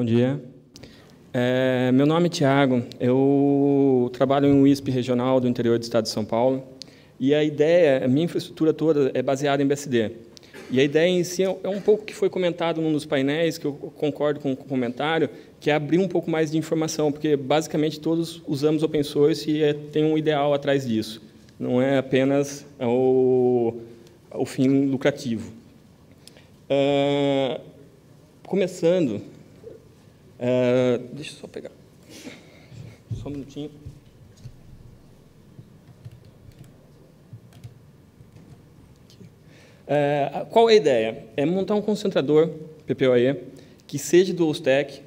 Bom dia. Meu nome é Tiago, eu trabalho em um ISP regional do interior do estado de São Paulo, e a minha infraestrutura toda é baseada em BSD. E a ideia em si é um pouco que foi comentado num dos painéis, que eu concordo com o comentário, que é abrir um pouco mais de informação, porque basicamente todos usamos open source e tem um ideal atrás disso, não é apenas o fim lucrativo. Começando, deixa eu só pegar, só um minutinho. Qual é a ideia? É montar um concentrador PPoE que seja dual stack,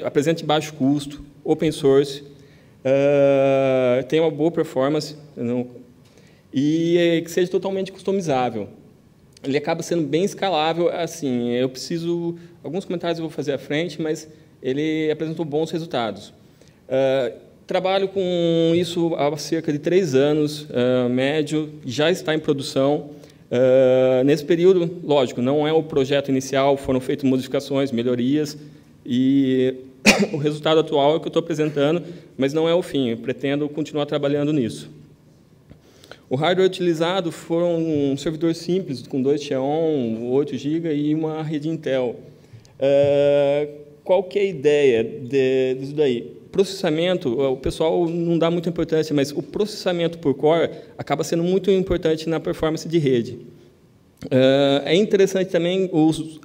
apresente baixo custo, open source, tenha uma boa performance e que seja totalmente customizável. Ele acaba sendo bem escalável. Assim, alguns comentários eu vou fazer à frente, mas ele apresentou bons resultados. Trabalho com isso há cerca de 3 anos, médio, já está em produção. Nesse período, lógico, não é o projeto inicial, foram feitas modificações, melhorias, e o resultado atual é o que eu estou apresentando, mas não é o fim, eu pretendo continuar trabalhando nisso. O hardware utilizado foram um servidor simples, com 2 Xeon, 8 GB e uma rede Intel. Qual que é a ideia disso daí? Processamento, o pessoal não dá muita importância, mas o processamento por core acaba sendo muito importante na performance de rede. É interessante também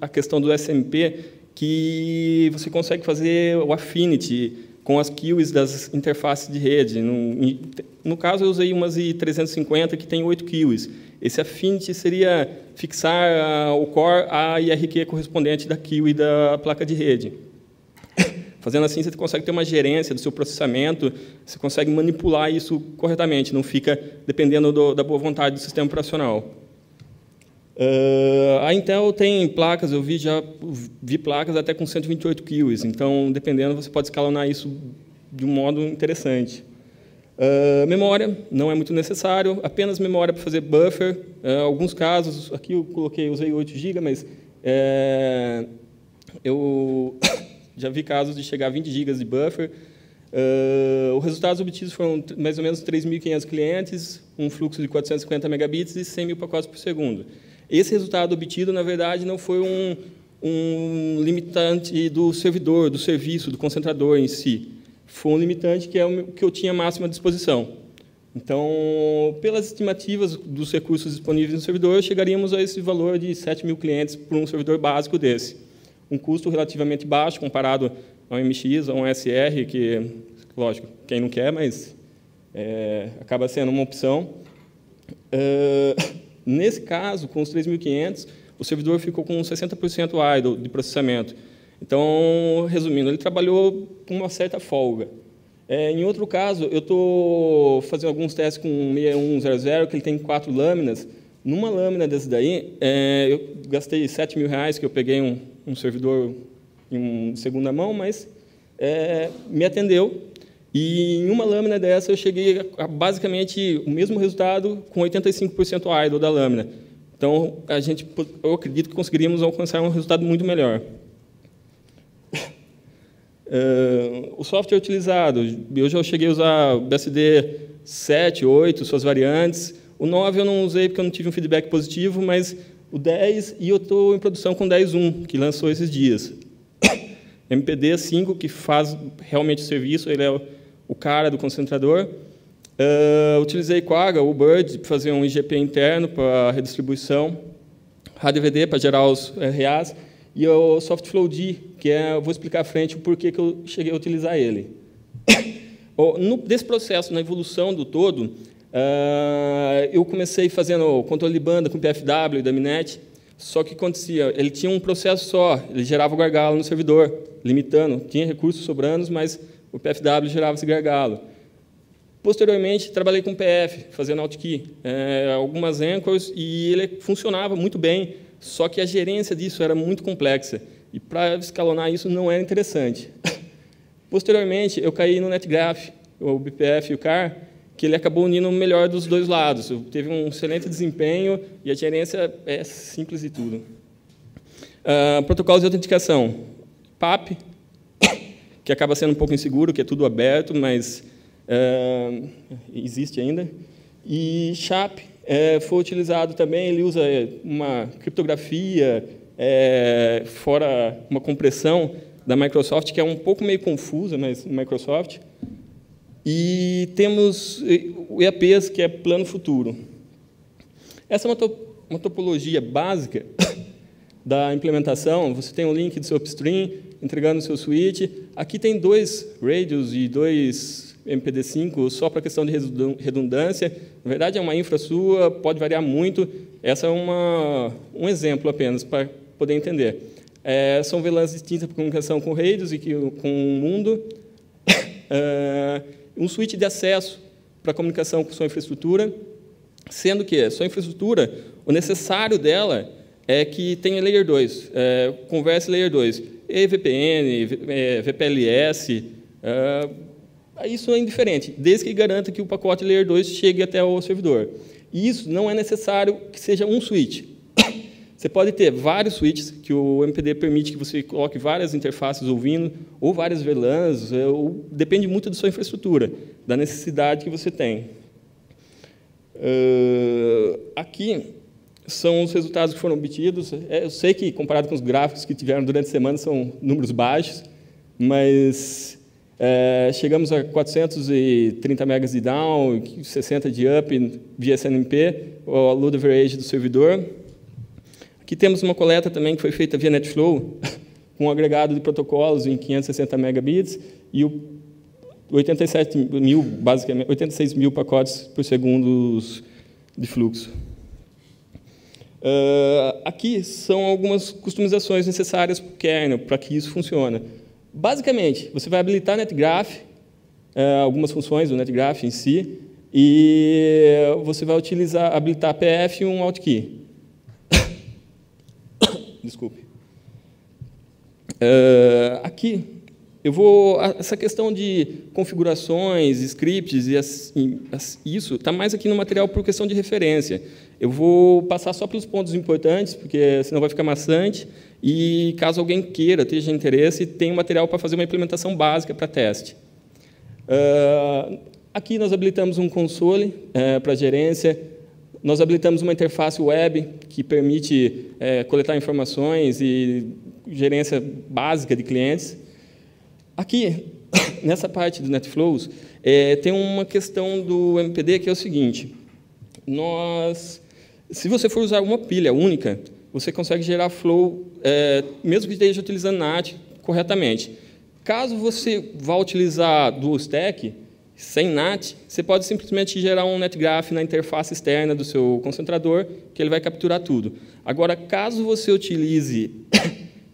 a questão do SMP, que você consegue fazer o affinity com as queues das interfaces de rede. No caso, eu usei umas i350 que tem 8 queues. Esse affinity seria fixar o core à IRQ correspondente da queue da placa de rede. Fazendo assim, você consegue ter uma gerência do seu processamento, você consegue manipular isso corretamente, não fica dependendo da boa vontade do sistema operacional. A Intel tem placas, eu já vi placas até com 128 queues, então, dependendo, você pode escalonar isso de um modo interessante. Memória, não é muito necessário, apenas memória para fazer buffer. Alguns casos, aqui eu usei 8 GB, mas eu já vi casos de chegar a 20 GB de buffer. Os resultados obtidos foram mais ou menos 3.500 clientes, um fluxo de 450 megabits e 100 mil pacotes por segundo. Esse resultado obtido, na verdade, não foi um limitante do servidor, do serviço, do concentrador em si. Foi um limitante que é o que eu tinha máxima disposição. Então, pelas estimativas dos recursos disponíveis no servidor, chegaríamos a esse valor de 7 mil clientes por um servidor básico desse. Um custo relativamente baixo comparado ao MX, ao SR, que, lógico, quem não quer, mas acaba sendo uma opção. Nesse caso, com os 3.500, o servidor ficou com 60% idle de processamento. Então, resumindo, ele trabalhou com uma certa folga. Em outro caso, eu estou fazendo alguns testes com 6100, que ele tem 4 lâminas. Numa lâmina desse daí, eu gastei R$7.000, que eu peguei um servidor em segunda mão, mas me atendeu. E em uma lâmina dessa, eu cheguei a basicamente o mesmo resultado com 85% idle da lâmina. Então, eu acredito que conseguiríamos alcançar um resultado muito melhor. O software utilizado, eu já cheguei a usar o BSD 7, 8, suas variantes. O 9 eu não usei porque eu não tive um feedback positivo, mas o 10, e eu estou em produção com o 10.1, que lançou esses dias. MPD 5, que faz realmente o serviço, ele é o cara do concentrador. Utilizei Quagga, o Bird, para fazer um IGP interno para redistribuição. RADVD, para gerar os RAs. E o SoftFlowD, que eu vou explicar à frente o porquê que eu cheguei a utilizar ele. Desse processo, na evolução do todo, eu comecei fazendo controle de banda com PFW e DAMNet, só que acontecia, ele tinha um processo só, ele gerava o gargalo no servidor, limitando, tinha recursos sobrando, mas o PFW gerava esse gargalo. Posteriormente, trabalhei com PF, fazendo Altkey, algumas anchors, e ele funcionava muito bem, só que a gerência disso era muito complexa, e para escalonar isso não era interessante. Posteriormente, eu caí no NetGraph, o BPF e o CAR, que ele acabou unindo o melhor dos dois lados. Teve um excelente desempenho e a gerência é simples e tudo. Protocolos de autenticação. PAP, que acaba sendo um pouco inseguro, que é tudo aberto, mas existe ainda. E SHAP foi utilizado também, ele usa uma criptografia, fora uma compressão da Microsoft, que é um pouco meio confusa, mas Microsoft. E temos o EAPs, que é plano futuro. Essa é uma topologia básica da implementação. Você tem um link do seu upstream, entregando o seu switch. Aqui tem 2 radios e 2 MPD5, só para questão de redundância. Na verdade, é uma infra sua, pode variar muito. Essa é um exemplo apenas, para poder entender. São VLANs distintas para comunicação com radios e com o mundo. Um switch de acesso para comunicação com sua infraestrutura, sendo que sua infraestrutura, o necessário dela é que tenha Layer 2, converse Layer 2, EVPN, VPLS, isso é indiferente, desde que garanta que o pacote Layer 2 chegue até o servidor. E isso não é necessário que seja um switch. Você pode ter vários switches, que o MPD permite que você coloque várias interfaces ouvindo, ou várias VLANs, depende muito da sua infraestrutura, da necessidade que você tem. Aqui são os resultados que foram obtidos. Eu sei que, comparado com os gráficos que tiveram durante a semana, são números baixos, mas chegamos a 430 megas de down, 60 de up via SNMP, o load average do servidor. Aqui temos uma coleta também que foi feita via NetFlow, com um agregado de protocolos em 560 megabits e 86 mil pacotes por segundo de fluxo. Aqui são algumas customizações necessárias para o kernel, para que isso funcione. Basicamente, você vai habilitar NetGraph, algumas funções do NetGraph em si, e você vai habilitar a PF e um Altkey. Desculpe. Aqui, essa questão de configurações, scripts, isso está mais aqui no material por questão de referência. Eu vou passar só pelos pontos importantes, porque senão vai ficar maçante, e caso alguém queira, tenha interesse, tem um material para fazer uma implementação básica para teste. Aqui nós habilitamos um console para gerência. Nós habilitamos uma interface web que permite coletar informações e gerência básica de clientes. Aqui, nessa parte do NetFlows, tem uma questão do MPD que é o seguinte. Se você for usar uma pilha única, você consegue gerar flow, mesmo que esteja utilizando NAT corretamente. Caso você vá utilizar Dual Stack, sem NAT, você pode simplesmente gerar um NetGraph na interface externa do seu concentrador, que ele vai capturar tudo. Agora, caso você utilize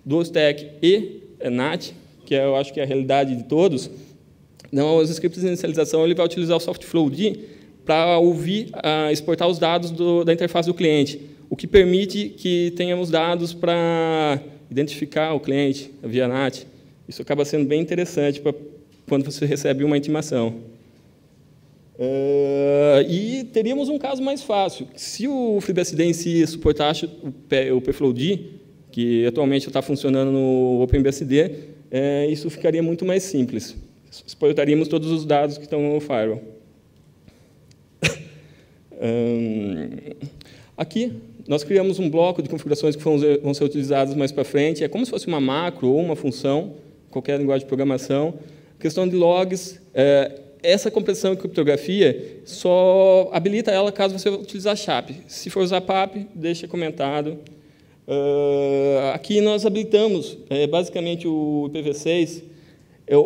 Dual Stack e NAT, que eu acho que é a realidade de todos, os scripts de inicialização ele vai utilizar o SoftFlowD para exportar os dados da interface do cliente, o que permite que tenhamos dados para identificar o cliente via NAT. Isso acaba sendo bem interessante quando você recebe uma intimação. E teríamos um caso mais fácil. Se o FreeBSD em si suportasse o pflowd, que atualmente está funcionando no OpenBSD, isso ficaria muito mais simples. Exportaríamos todos os dados que estão no firewall. Aqui, nós criamos um bloco de configurações que vão ser utilizadas mais para frente. É como se fosse uma macro ou uma função, qualquer linguagem de programação. Questão de logs, essa compressão e criptografia só habilita ela caso você utilizar SHAP. Se for usar PAP, deixa comentado. Aqui nós habilitamos, basicamente, o IPv6.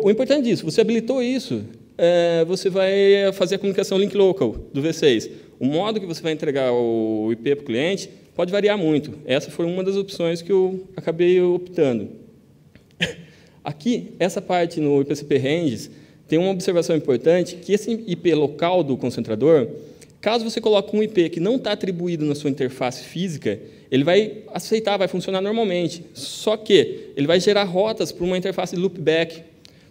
O importante disso, você habilitou isso, você vai fazer a comunicação link local do V6. O modo que você vai entregar o IP para o cliente pode variar muito. Essa foi uma das opções que eu acabei optando. Aqui, essa parte no IPCP Ranges, tem uma observação importante, que esse IP local do concentrador, caso você coloque um IP que não está atribuído na sua interface física, ele vai aceitar, vai funcionar normalmente. Só que ele vai gerar rotas para uma interface de loopback.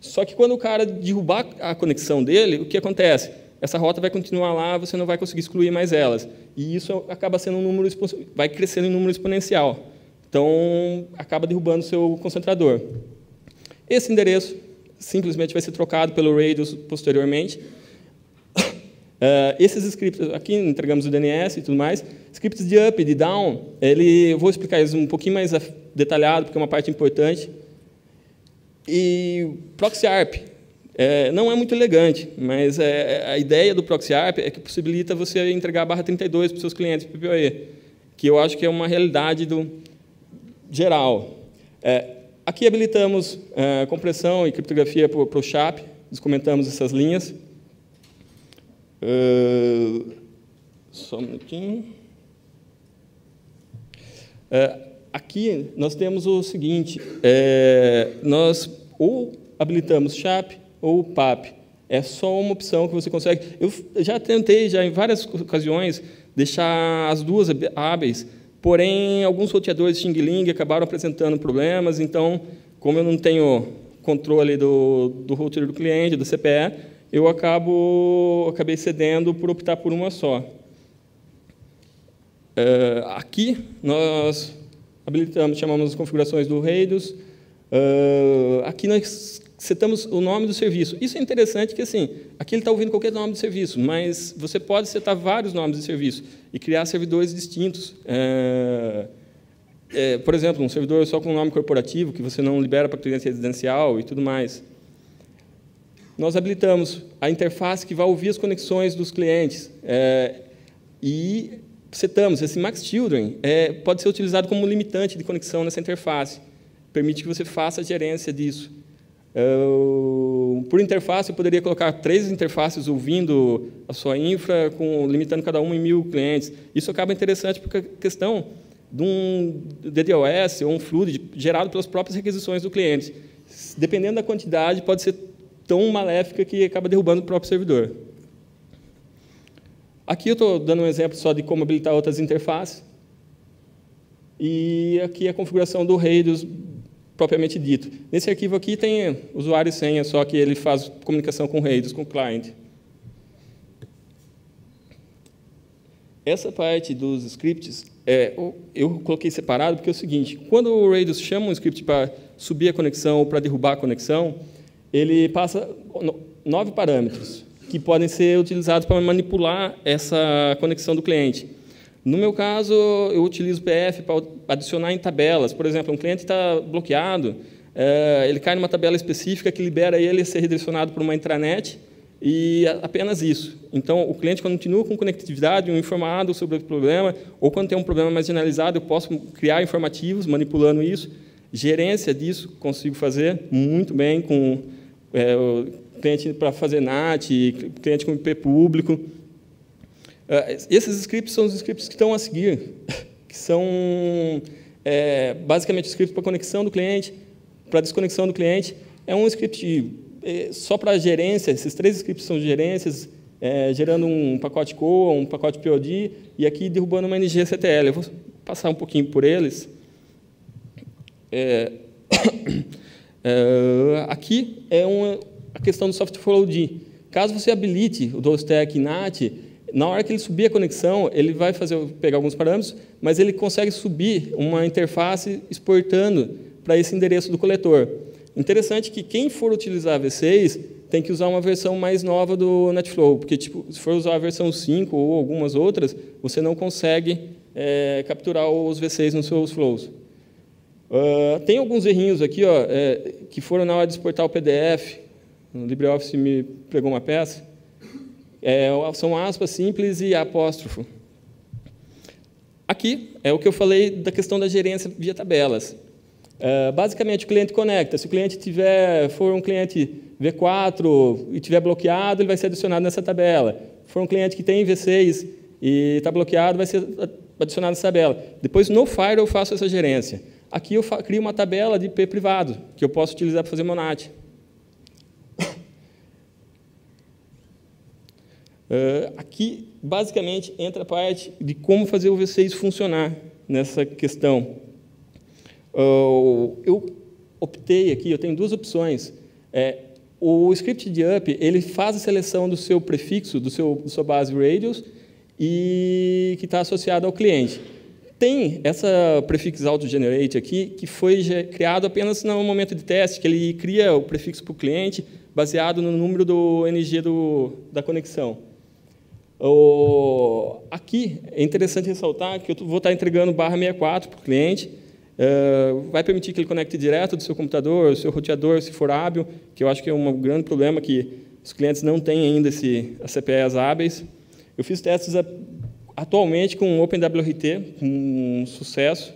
Só que quando o cara derrubar a conexão dele, o que acontece? Essa rota vai continuar lá, você não vai conseguir excluir mais elas. E isso acaba sendo vai crescendo em número exponencial. Então, acaba derrubando o seu concentrador. Esse endereço simplesmente vai ser trocado pelo radius posteriormente. Esses scripts, aqui entregamos o DNS e tudo mais. Scripts de up e de down, eu vou explicar eles um pouquinho mais detalhado, porque é uma parte importante. E proxy ARP não é muito elegante, mas a ideia do proxy ARP é que possibilita você entregar a /32 para os seus clientes PPOE, que eu acho que é uma realidade geral. Aqui habilitamos compressão e criptografia para o SHAP, descomentamos essas linhas. Só um minutinho. Aqui nós temos o seguinte, nós ou habilitamos SHAP ou PAP. É só uma opção que você consegue. Eu já tentei, em várias ocasiões, deixar as duas hábeis, porém, alguns roteadores Xing Ling acabaram apresentando problemas, então, como eu não tenho controle do router do cliente, do CPE, eu acabei cedendo por optar por uma só. Aqui, nós habilitamos, chamamos as configurações do radius. Aqui nós setamos o nome do serviço. Isso é interessante, que assim, aqui ele está ouvindo qualquer nome de serviço, mas você pode setar vários nomes de serviço e criar servidores distintos. Por exemplo, um servidor só com nome corporativo, que você não libera para cliente residencial e tudo mais. Nós habilitamos a interface que vai ouvir as conexões dos clientes. E setamos esse Max Children, pode ser utilizado como limitante de conexão nessa interface. Permite que você faça a gerência disso. Por interface, eu poderia colocar 3 interfaces ouvindo a sua infra, limitando cada uma em 1000 clientes. Isso acaba interessante porque a questão de um DDoS ou um flood gerado pelas próprias requisições do cliente. Dependendo da quantidade, pode ser tão maléfica que acaba derrubando o próprio servidor. Aqui eu estou dando um exemplo só de como habilitar outras interfaces. E aqui a configuração do radius propriamente dito. Nesse arquivo aqui tem usuário e senha, só que ele faz comunicação com o radius, com o client. Essa parte dos scripts, eu coloquei separado porque é o seguinte, quando o radius chama um script para subir a conexão ou para derrubar a conexão, ele passa 9 parâmetros que podem ser utilizados para manipular essa conexão do cliente. No meu caso, eu utilizo PF para adicionar em tabelas. Por exemplo, um cliente está bloqueado, ele cai numa tabela específica que libera ele a ser redirecionado por uma intranet e apenas isso. Então, o cliente continua com conectividade, informado sobre o problema, ou quando tem um problema mais generalizado, eu posso criar informativos manipulando isso. Gerência disso consigo fazer muito bem com o cliente para fazer NAT, cliente com IP público. Esses scripts são os scripts que estão a seguir, que são basicamente scripts para conexão do cliente, para desconexão do cliente. É um script só para gerência, esses 3 scripts são gerências, gerando um pacote COA, um pacote POD, e aqui derrubando uma NGCTL. Eu vou passar um pouquinho por eles. Aqui é a questão do soft flow-D. Caso você habilite o DOSTEC NAT, na hora que ele subir a conexão, ele vai pegar alguns parâmetros, mas ele consegue subir uma interface exportando para esse endereço do coletor. Interessante que quem for utilizar a V6 tem que usar uma versão mais nova do NetFlow, porque se for usar a versão 5 ou algumas outras, você não consegue capturar os V6 nos seus flows. Tem alguns errinhos aqui que foram na hora de exportar o PDF. O LibreOffice me pregou uma peça. São aspas simples e apóstrofo. Aqui é o que eu falei da questão da gerência via tabelas. Basicamente, o cliente conecta. Se o cliente for um cliente V4 e estiver bloqueado, ele vai ser adicionado nessa tabela. Se for um cliente que tem V6 e está bloqueado, vai ser adicionado nessa tabela. Depois, no Fire, eu faço essa gerência. Aqui eu crio uma tabela de IP privado, que eu posso utilizar para fazer meu NAT. Aqui, basicamente, entra a parte de como fazer o V6 funcionar nessa questão. Eu optei aqui, eu tenho 2 opções. O script de up, ele faz a seleção do seu prefixo, da sua base radius, e que está associado ao cliente. Tem essa prefix auto-generate aqui, que foi criado apenas no momento de teste, que ele cria o prefixo para o cliente, baseado no número do NG da conexão. Aqui é interessante ressaltar que eu vou estar entregando /64 para o cliente, vai permitir que ele conecte direto do seu computador, do seu roteador, se for hábil, que eu acho que é um grande problema, que os clientes não têm ainda as CPEs hábeis. Eu fiz testes atualmente com o OpenWRT, com sucesso.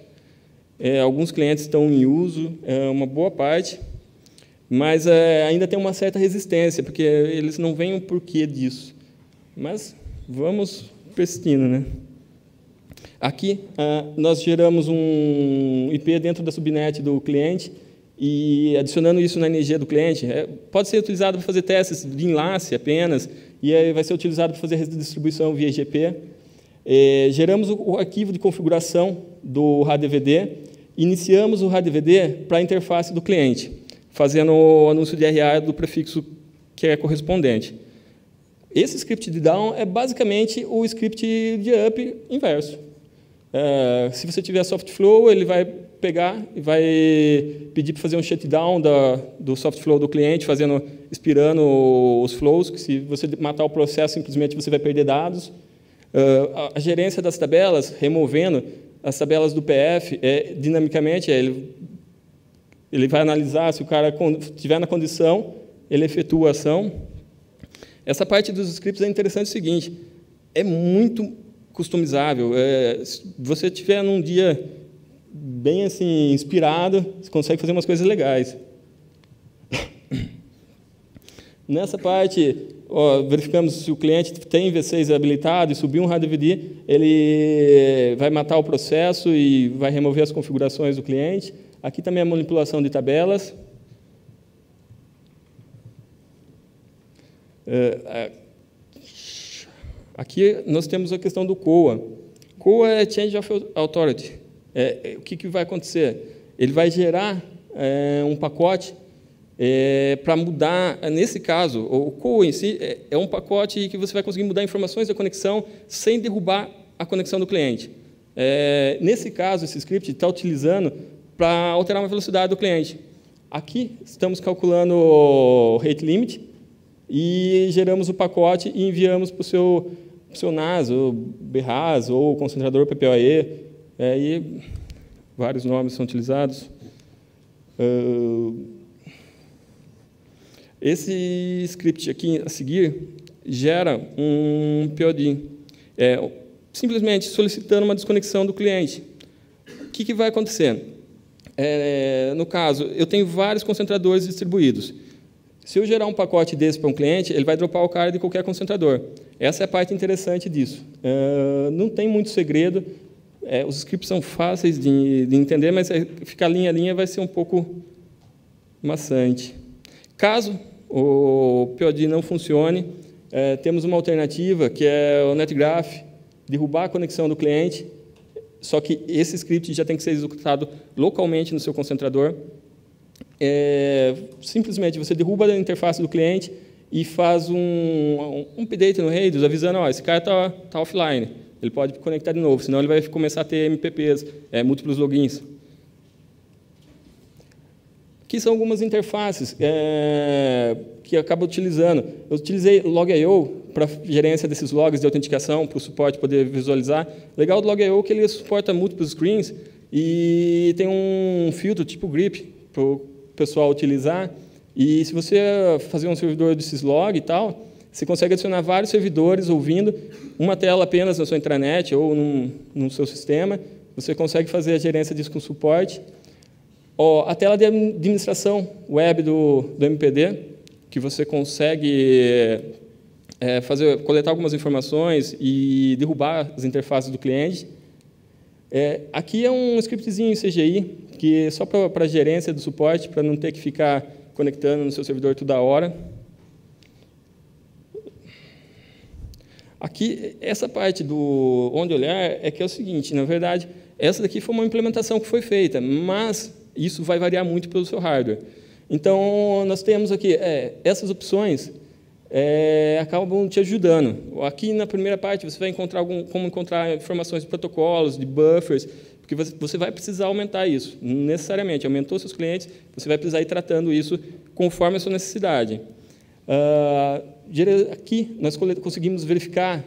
Alguns clientes estão em uso, uma boa parte, mas ainda tem uma certa resistência, porque eles não veem o porquê disso. Mas vamos persistindo, né? Aqui, nós geramos um IP dentro da subnet do cliente e adicionando isso na NG do cliente. Pode ser utilizado para fazer testes de enlace apenas, e aí vai ser utilizado para fazer redistribuição via IGP. Geramos o arquivo de configuração do RADVD, iniciamos o RADVD para a interface do cliente, fazendo o anúncio de RA do prefixo que é correspondente. Esse script de down é basicamente o script de up inverso. Se você tiver softflow, ele vai pegar e vai pedir para fazer um shutdown do softflow do cliente, expirando os flows, que se você matar o processo, simplesmente você vai perder dados. A gerência das tabelas, removendo as tabelas do PF, dinamicamente, ele vai analisar se o cara estiver na condição, ele efetua a ação. Essa parte dos scripts é interessante o seguinte, é muito customizável. Se você estiver num dia bem assim, inspirado, você consegue fazer umas coisas legais. Nessa parte, verificamos se o cliente tem V6 habilitado e subir um RADVD, ele vai matar o processo e vai remover as configurações do cliente. Aqui também a manipulação de tabelas. Aqui nós temos a questão do COA. COA é Change of Authority. O que vai acontecer? Ele vai gerar um pacote para mudar, nesse caso, o COA em si é um pacote que você vai conseguir mudar informações da conexão sem derrubar a conexão do cliente. Nesse caso, esse script está utilizando para alterar a velocidade do cliente. Aqui, estamos calculando o rate limit e geramos o pacote e enviamos para o seu NAS, ou BRAS, ou concentrador PPoE, e vários nomes são utilizados. Esse script aqui, a seguir, gera um POD, simplesmente solicitando uma desconexão do cliente. O que vai acontecer? No caso, eu tenho vários concentradores distribuídos. Se eu gerar um pacote desse para um cliente, ele vai dropar o cara de qualquer concentrador. Essa é a parte interessante disso. Não tem muito segredo, os scripts são fáceis de entender, mas ficar linha a linha vai ser um pouco maçante. Caso o POD não funcione, temos uma alternativa, que é o NetGraph, derrubar a conexão do cliente, só que esse script já tem que ser executado localmente no seu concentrador. Simplesmente você derruba a interface do cliente e faz um update no Rails, avisando, esse cara está offline, ele pode conectar de novo, senão ele vai começar a ter MPPs, múltiplos logins. Aqui são algumas interfaces que acabo utilizando. Eu utilizei Log.io para gerência desses logs de autenticação, para o suporte poder visualizar. Legal do Log.io é que ele suporta múltiplos screens e tem um filtro tipo grep para o pessoal utilizar. E se você fazer um servidor desses log e tal, você consegue adicionar vários servidores ouvindo uma tela apenas na sua intranet ou no seu sistema. Você consegue fazer a gerência disso com suporte. A tela de administração web do MPD, que você consegue coletar algumas informações e derrubar as interfaces do cliente. Aqui é um scriptzinho em CGI, que é só para gerência do suporte, para não ter que ficar conectando no seu servidor toda hora. Aqui, essa parte do onde olhar é o seguinte, na verdade, essa daqui foi uma implementação que foi feita, mas isso vai variar muito pelo seu hardware. Então, nós temos aqui essas opções, acabam te ajudando. Aqui, na primeira parte, você vai encontrar como encontrar informações de protocolos, de buffers, porque você vai precisar aumentar isso, necessariamente. Aumentou seus clientes, você vai precisar ir tratando isso conforme a sua necessidade. Aqui, nós conseguimos verificar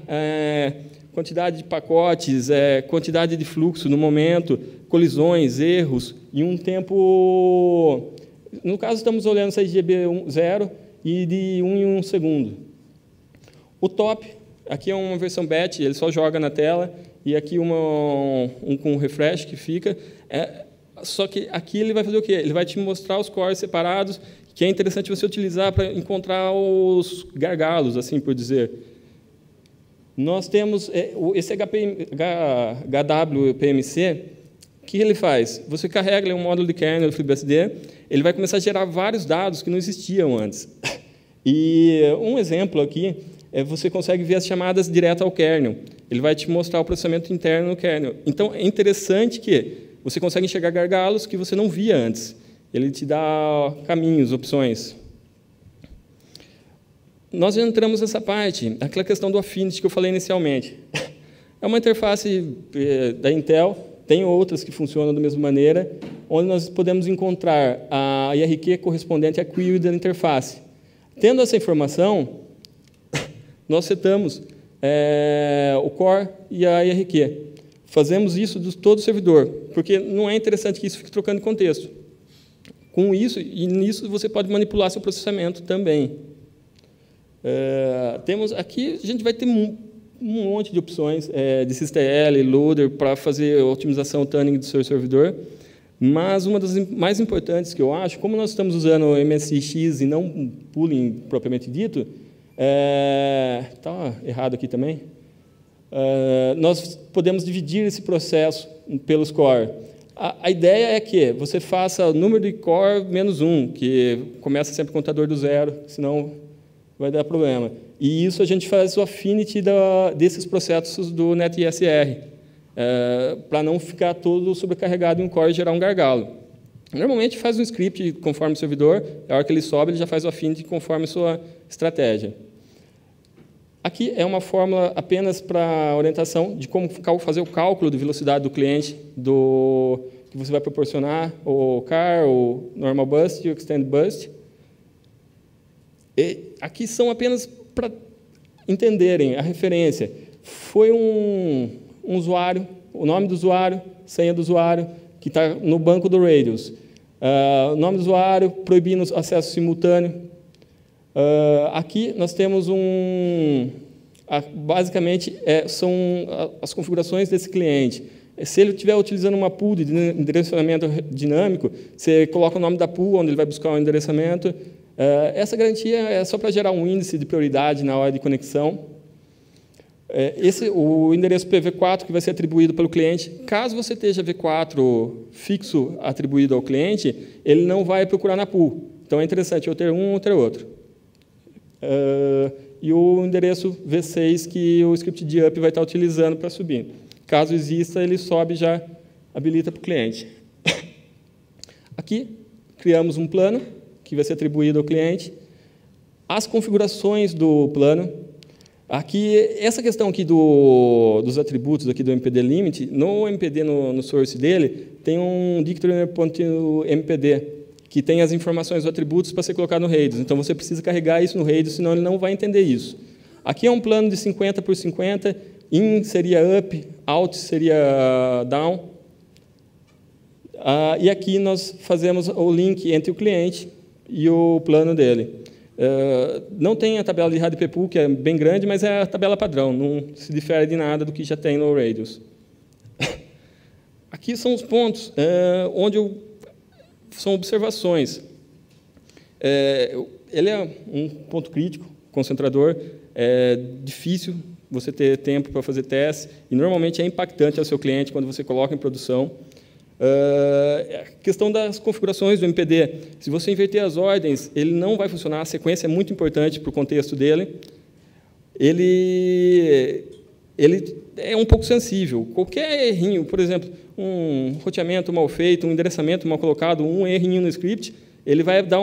quantidade de pacotes, quantidade de fluxo no momento, colisões, erros, em um tempo... No caso, estamos olhando se é de GB0 e de 1 em 1 segundo. O top, aqui é uma versão batch, ele só joga na tela, e aqui um com refresh que fica. Só que aqui ele vai fazer o quê? Ele vai te mostrar os cores separados, que é interessante você utilizar para encontrar os gargalos, assim por dizer. Nós temos esse HWPMC, o que ele faz? Você carrega um módulo de kernel FreeBSD, ele vai começar a gerar vários dados que não existiam antes. E um exemplo aqui você consegue ver as chamadas direto ao kernel. Ele vai te mostrar o processamento interno no kernel. Então, é interessante que você consegue enxergar gargalos que você não via antes. Ele te dá caminhos, opções. Nós já entramos nessa parte, aquela questão do Affinity que eu falei inicialmente. É uma interface da Intel, tem outras que funcionam da mesma maneira, onde nós podemos encontrar a IRQ correspondente à query da interface. Tendo essa informação, nós setamos o core e a IRQ. Fazemos isso de todo o servidor, porque não é interessante que isso fique trocando de contexto. Com isso, e nisso você pode manipular seu processamento também. Temos aqui, a gente vai ter um monte de opções de sysTL, loader, para fazer a otimização tuning do seu servidor, mas uma das mais importantes que eu acho, como nós estamos usando o MSX e não pooling propriamente dito, está errado aqui também, nós podemos dividir esse processo pelos core. A ideia é que você faça o número de core menos 1, que começa sempre o contador do zero, senão vai dar problema. E isso a gente faz o affinity desses processos do NetISR, para não ficar todo sobrecarregado em um core e gerar um gargalo. Normalmente faz um script conforme o servidor, a hora que ele sobe, ele já faz o affinity conforme a sua estratégia. Aqui é uma fórmula apenas para orientação de como fazer o cálculo de velocidade do cliente, que você vai proporcionar, o CAR, o Normal Bust e o Extend Bust. E aqui são apenas para entenderem a referência. Foi um usuário, o nome do usuário, senha do usuário, que está no banco do Radius. O nome do usuário, proibindo acesso simultâneo. Aqui nós temos basicamente, são as configurações desse cliente. Se ele estiver utilizando uma pool de endereçamento dinâmico, você coloca o nome da pool, onde ele vai buscar o endereçamento. Essa garantia é só para gerar um índice de prioridade na hora de conexão. O endereço PV4 que vai ser atribuído pelo cliente, caso você esteja V4 fixo atribuído ao cliente, ele não vai procurar na pool. Então, é interessante eu ter um ou ter outro. E o endereço V6 que o script de up vai estar utilizando para subir. Caso exista, ele sobe e já habilita para o cliente. Aqui, criamos um plano que vai ser atribuído ao cliente. As configurações do plano. Aqui, essa questão aqui dos atributos aqui do MPD Limit, no MPD, no source dele, tem um dictionary.mpd, que tem as informações dos atributos para ser colocado no Radius. Então, você precisa carregar isso no Radius, senão ele não vai entender isso. Aqui é um plano de 50 por 50, in seria up, out seria down. E aqui nós fazemos o link entre o cliente e o plano dele. Não tem a tabela de RADP Pool, que é bem grande, mas é a tabela padrão, não se difere de nada do que já tem no Radius. Aqui são os pontos onde são observações. Ele é um ponto crítico, concentrador, é difícil você ter tempo para fazer testes, e normalmente é impactante ao seu cliente quando você coloca em produção. A questão das configurações do MPD. Se você inverter as ordens, ele não vai funcionar. A sequência é muito importante para o contexto dele. Ele é um pouco sensível. Qualquer errinho, por exemplo, um roteamento mal feito, um endereçamento mal colocado, um errinho no script, ele vai dar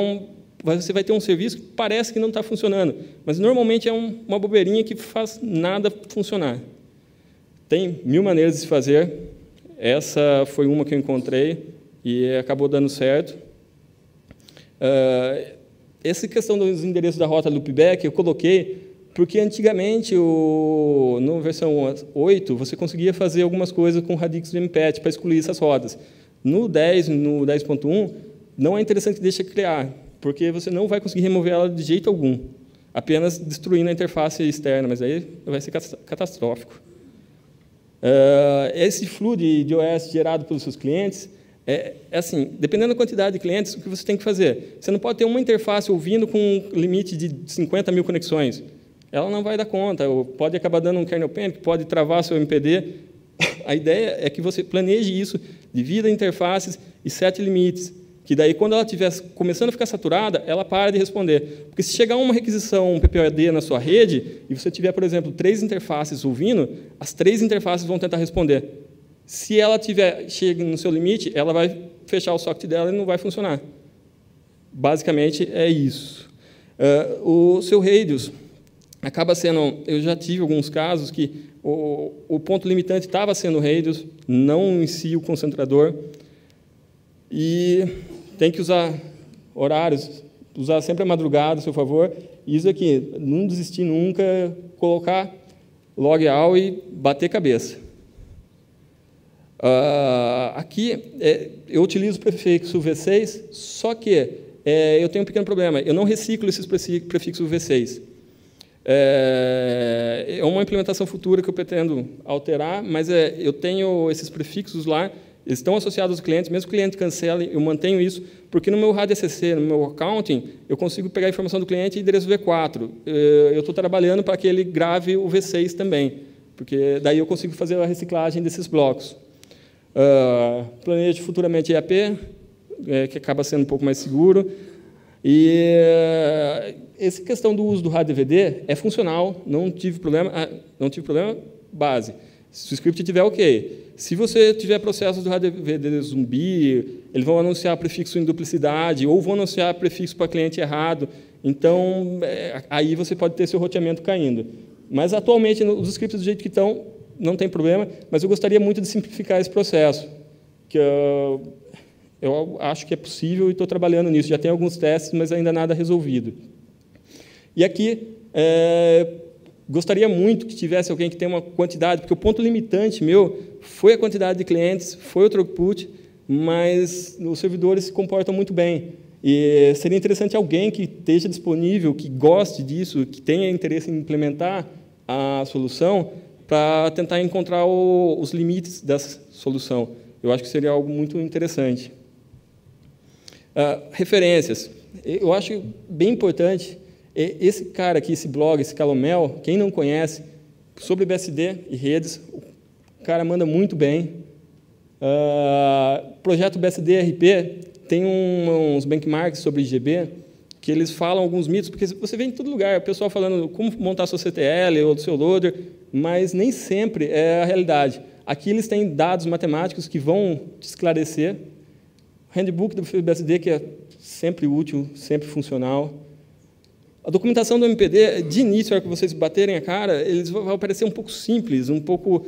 você vai ter um serviço que parece que não está funcionando, mas normalmente é uma bobeirinha que faz nada funcionar. Tem 1000 maneiras de se fazer. Essa foi uma que eu encontrei e acabou dando certo. Essa questão dos endereços da rota loopback eu coloquei porque antigamente, na versão 8, você conseguia fazer algumas coisas com radix do MPET para excluir essas rotas. No 10, no 10.1, não é interessante que deixe criar, porque você não vai conseguir remover ela de jeito algum, apenas destruindo a interface externa, mas aí vai ser catastrófico. Esse fluxo de OS gerado pelos seus clientes, assim, dependendo da quantidade de clientes, o que você tem que fazer? Você não pode ter uma interface ouvindo com um limite de 50 mil conexões. Ela não vai dar conta, ou pode acabar dando um kernel panic, pode travar seu MPD. A ideia é que você planeje isso, divida interfaces e sete limites, que daí, quando ela estiver começando a ficar saturada, ela para de responder. Porque se chegar uma requisição PPOD na sua rede, e você tiver, por exemplo, 3 interfaces ouvindo, as 3 interfaces vão tentar responder. Se ela chega no seu limite, ela vai fechar o socket dela e não vai funcionar. Basicamente, é isso. O seu radius acaba sendo... Eu já tive alguns casos que o ponto limitante estava sendo o radius, não em si o concentrador. E tem que usar horários, usar sempre a madrugada, a seu favor. E isso aqui, não desistir nunca, colocar log all e bater cabeça. Aqui, eu utilizo o prefixo V6, só que eu tenho um pequeno problema. Eu não reciclo esses prefixos V6. É uma implementação futura que eu pretendo alterar, mas eu tenho esses prefixos lá, eles estão associados aos clientes, mesmo que o cliente cancele, eu mantenho isso, porque no meu RAD-SCC, no meu accounting, eu consigo pegar a informação do cliente e endereço V4. Eu estou trabalhando para que ele grave o V6 também, porque daí eu consigo fazer a reciclagem desses blocos. Planejo futuramente EAP, que acaba sendo um pouco mais seguro. E essa questão do uso do RAD-DVD é funcional, não tive problema base. Se o script tiver ok. Se você tiver processos do RAD-DVD zumbi, eles vão anunciar prefixo em duplicidade ou vão anunciar prefixo para cliente errado. Então, aí você pode ter seu roteamento caindo. Mas, atualmente, os scripts do jeito que estão, não tem problema, mas eu gostaria muito de simplificar esse processo, que eu acho que é possível e estou trabalhando nisso. Já tem alguns testes, mas ainda nada resolvido. E aqui, gostaria muito que tivesse alguém que tenha uma quantidade, porque o ponto limitante meu foi a quantidade de clientes, foi o throughput, mas os servidores se comportam muito bem. E seria interessante alguém que esteja disponível, que goste disso, que tenha interesse em implementar a solução, para tentar encontrar os limites dessa solução. Eu acho que seria algo muito interessante. Referências. Eu acho bem importante, esse cara aqui, esse blog, esse Calomel, quem não conhece, sobre BSD e redes, o cara manda muito bem. Projeto BSD RP tem uns benchmarks sobre IGB, que eles falam alguns mitos, porque você vê em todo lugar, o pessoal falando como montar sua CTL ou do seu loader, mas nem sempre é a realidade. Aqui eles têm dados matemáticos que vão te esclarecer. O handbook do FreeBSD, que é sempre útil, sempre funcional. A documentação do MPD, de início, na hora que vocês baterem a cara, eles vão parecer um pouco simples, um pouco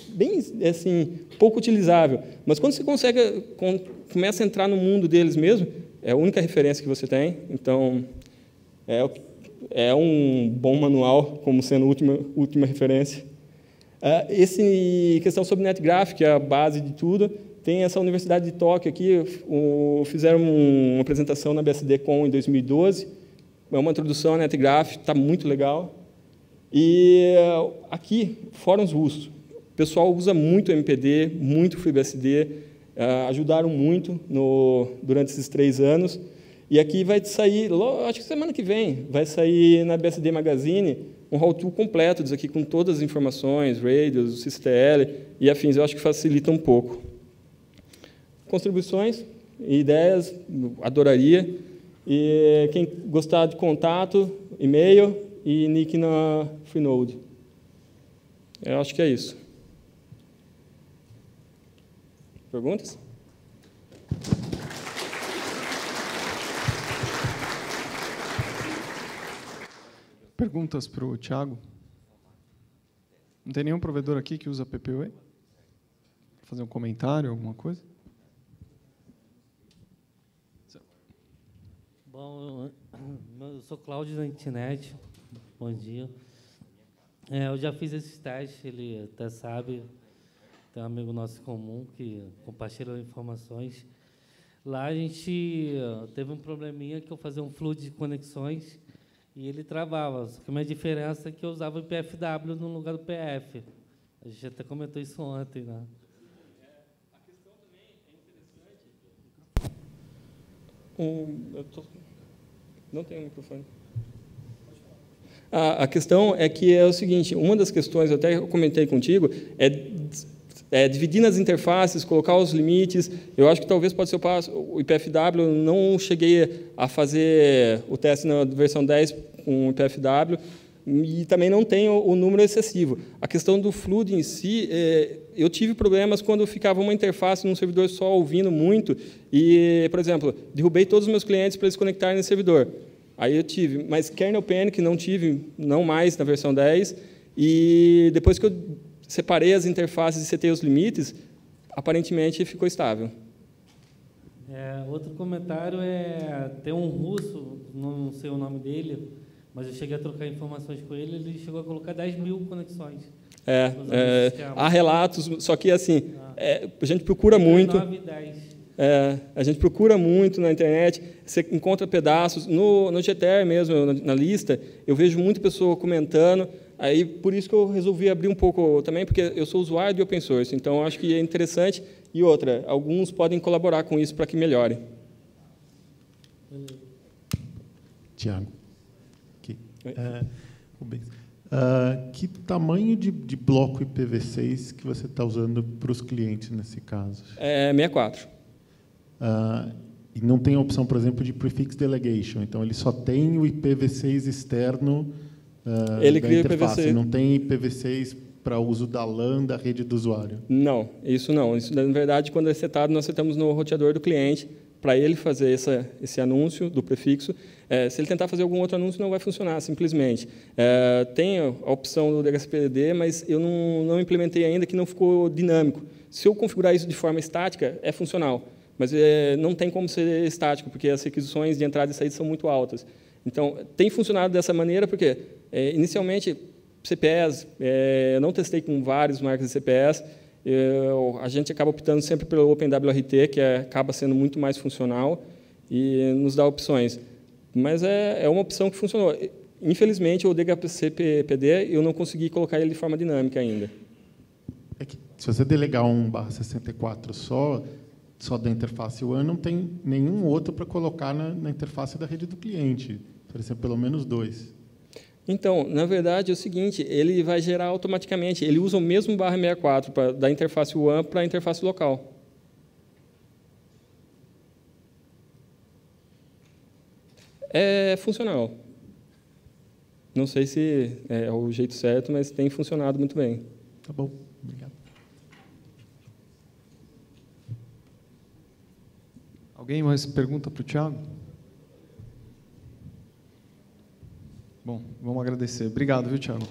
bem assim, pouco utilizável. Mas quando você começa a entrar no mundo deles mesmo, é a única referência que você tem. Então, é um bom manual, como sendo a última referência. Questão sobre NetGraph, que é a base de tudo, tem essa Universidade de Tóquio aqui, fizeram uma apresentação na BSDCon em 2012, é uma introdução a NetGraph, está muito legal. E aqui, fóruns russos. O pessoal usa muito MPD, muito FreeBSD, ajudaram muito durante esses 3 anos. E aqui vai sair, acho que semana que vem, vai sair na BSD Magazine um how-to completo disso aqui, com todas as informações, radios, CCTL e afins. Eu acho que facilita um pouco. Contribuições e ideias, adoraria. E quem gostar de contato, e-mail e nick na Freenode. Eu acho que é isso. Perguntas? perguntas para o Thiago? Não tem nenhum provedor aqui que usa PPWay? Fazer um comentário, alguma coisa? Bom, eu sou Cláudio da Internet. Bom dia. Eu já fiz esses testes, ele até sabe, tem um amigo nosso em comum que compartilha informações. Lá a gente teve um probleminha que eu fazia um fluxo de conexões e ele travava. Só que a minha diferença é que eu usava o IPFW no lugar do PF. A gente até comentou isso ontem, né? A questão também é interessante. Não tenho microfone. A questão é que é o seguinte, uma das questões, eu até comentei contigo, é dividir nas interfaces, colocar os limites. Eu acho que talvez pode ser o passo. O IPFW, não cheguei a fazer o teste na versão 10 com o IPFW, e também não tenho o número excessivo. A questão do flood em si, eu tive problemas quando ficava uma interface num servidor só ouvindo muito, e, por exemplo, derrubei todos os meus clientes para eles conectarem no servidor. Aí eu tive, mas kernel panic não tive, não mais na versão 10, e depois que eu separei as interfaces e setei os limites, aparentemente ficou estável. Outro comentário tem um russo, não sei o nome dele, mas eu cheguei a trocar informações com ele, ele chegou a colocar 10.000 conexões. Há relatos, só que assim, a gente procura muito. 9 e 10. A gente procura muito na internet, você encontra pedaços. No GTR mesmo, na lista, eu vejo muita pessoa comentando. Aí, por isso que eu resolvi abrir um pouco também, porque eu sou usuário de open source, então acho que é interessante. E outra, alguns podem colaborar com isso para que melhore. Tiago, aqui. Rubens, que tamanho de bloco IPv6 que você está usando para os clientes nesse caso? 64. E não tem a opção, por exemplo, de prefix delegation. Então, ele só tem o IPv6 externo ele da cria interface. IPv6. Não tem IPv6 para uso da LAN, da rede do usuário. Não, isso não. Isso, na verdade, quando é setado, nós setamos no roteador do cliente para ele fazer esse anúncio do prefixo. Se ele tentar fazer algum outro anúncio, não vai funcionar, simplesmente. Tem a opção do DHCPD, mas eu não implementei ainda, que não ficou dinâmico. Se eu configurar isso de forma estática, é funcional. Mas não tem como ser estático, porque as requisições de entrada e saída são muito altas. Então, tem funcionado dessa maneira, porque, inicialmente, CPS, eu não testei com várias marcas de CPS, a gente acaba optando sempre pelo OpenWRT, que acaba sendo muito mais funcional e nos dá opções. Mas é uma opção que funcionou. Infelizmente, o DHCP-PD, eu não consegui colocar ele de forma dinâmica ainda. Se você delegar um /64 só da interface WAN, não tem nenhum outro para colocar na interface da rede do cliente. Precisa ser pelo menos 2. Então, na verdade, é o seguinte, ele vai gerar automaticamente, ele usa o mesmo /64 da interface WAN para a interface local. É funcional. Não sei se é o jeito certo, mas tem funcionado muito bem. Tá bom, obrigado. Alguém mais pergunta para o Thiago? Bom, vamos agradecer. Obrigado, viu, Thiago?